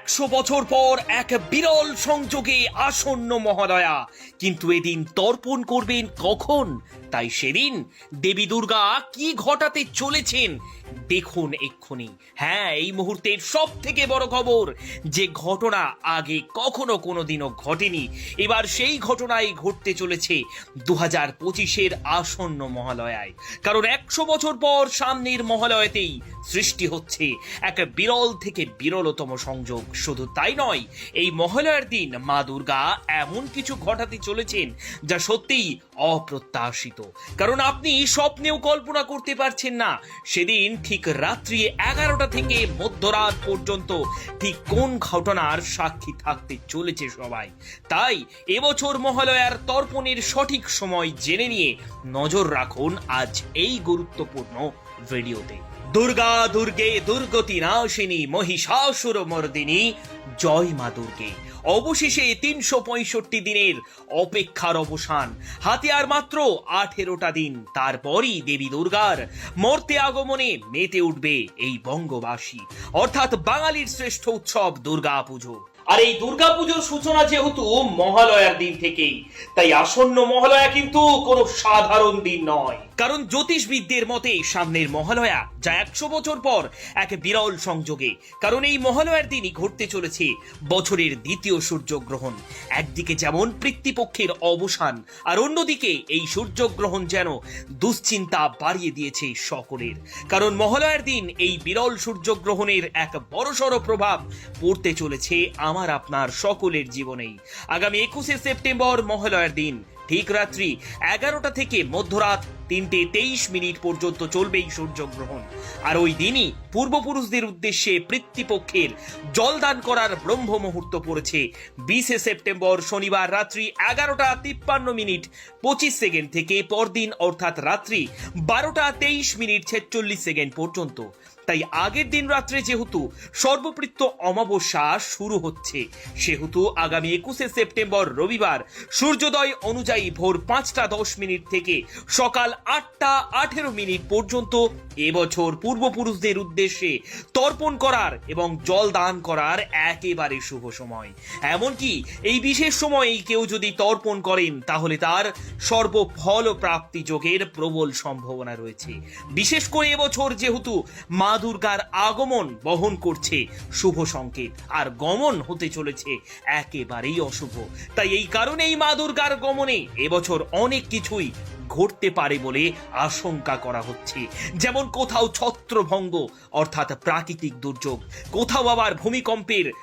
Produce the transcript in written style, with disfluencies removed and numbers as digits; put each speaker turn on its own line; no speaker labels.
100 বছর পর এক বিরল সংযোগে আসন্ন মহালয়া, কিন্তু এদিন তর্পণ করবেন কখন? তাই সেদিন দেবী দুর্গা কি ঘটাতে চলেছেন দেখুন এক্ষুনি। হ্যাঁ, এই মুহূর্তের সব থেকে বড় খবর, যে ঘটনা আগে কখনো কোনোদিনও ঘটেনি, এবার সেই ঘটনাই ঘটতে চলেছে 2025-এর আসন্ন মহালয়ায়। কারণ 100 বছর পর সামনের মহালয়াতেই সৃষ্টি হচ্ছে এক বিরল থেকে বিরলতম সংযোগ। শুধু তাই নয়, এই মহালয়ার দিন মা দুর্গা এমন কিছু ঘটাতে চলেছেন যা সত্যিই অপ্রত্যাশিত। কারণ আপনি স্বপ্নেও কল্পনা করতে পারছেন না সেদিন ঠিক রাত্রি 11টা থেকে মধ্যরাত পর্যন্ত ঠিক কোন ঘটনার সাক্ষী থাকতে চলেছে সবাই। তাই এবছর মহালয়ার তর্পণের সঠিক সময় জেনে নিয়ে নজর রাখুন আজ এই গুরুত্বপূর্ণ ভিডিওতে। দুর্গা দুর্গে দুর্গতি নাশিনী মহিষাসুর মর্দিনী, জয় মা দুর্গে। অবশেষে 365 দিনের অপেক্ষার অবসান, হাতে আর মাত্র 18টা দিন। তারপরই দেবী দুর্গার মর্তে আগমনে মেতে উঠবে এই বঙ্গবাসী, অর্থাৎ বাঙালির শ্রেষ্ঠ উৎসব দুর্গা পুজো। আর এই দুর্গা পুজোর সূচনা যেহেতু মহালয়ার দিন থেকেই, তাই আসন্ন মহালয়া কিন্তু কোনো সাধারণ দিন নয়। কারণ জ্যোতিষবিদদের মতে সামনের মহালয়া, যা 100 বছর পর এক বিরল সংযোগে, কারণ এই মহালয়ার দিনই ঘটতে চলেছে বছরের দ্বিতীয় সূর্যগ্রহণ। একদিকে যেমন পিতৃপক্ষের অবসান, আর অন্যদিকে এই সূর্যগ্রহণ যেন দুশ্চিন্তা বাড়িয়ে দিয়েছে সকলের। কারণ মহালয়ার দিন এই বিরল সূর্যগ্রহণের এক বড়সড় প্রভাব পড়তে চলেছে আমার আপনার সকলের জীবনেই। আগামী 21শে সেপ্টেম্বর মহালয়ার দিন ঠিক রাত্রি 11টা থেকে মধ্যরাত 3:23 পর্যন্ত চলবে এই সূর্যগ্রহণ। আর ওই দিনই পূর্বপুরুষদের উদ্দেশ্যে পিতৃপক্ষের জলদান করার ব্রহ্ম মুহূর্ত পড়েছে 20শে সেপ্টেম্বর শনিবার রাত্রি 11টা 53:25 থেকে পরদিন অর্থাৎ রাত্রি 12টা 23:46 পর্যন্ত। তাই আগের দিন রাত্রে যেহেতু সর্বপ্রীত্য অমাবস্যা শুরু হচ্ছে, সেহেতু আগামী 21শে সেপ্টেম্বর রবিবার সূর্যোদয় অনুযায়ী ভোর 5টা 10 থেকে সকাল 8টা 18 পর্যন্ত এবছর পূর্বপুরুষদের উদ্দেশ্যে তর্পণ করার এবং জল দান করার একেবারে শুভ সময়। এমনকি এই বিশেষ সময়েই কেউ যদি তর্পণ করেন তাহলে তার সর্বফল প্রাপ্তি যোগের প্রবল সম্ভাবনা রয়েছে। বিশেষ করে এবছর যেহেতু মা দুর্গার আগমন বহন করছে শুভ সংকেত, আর গমন হতে চলেছে একেবারেই অশুভ, তাই এই কারণেই মা দুর্গার গমনে এবছর অনেক কিছুই ঘটতে পারে বলে আশঙ্কা করা হচ্ছে। যেমন কোথাও ছত্রভঙ্গ অর্থাৎ প্রাকৃতিক দুর্যোগ, কোথাও আবার ভূমিকম্পের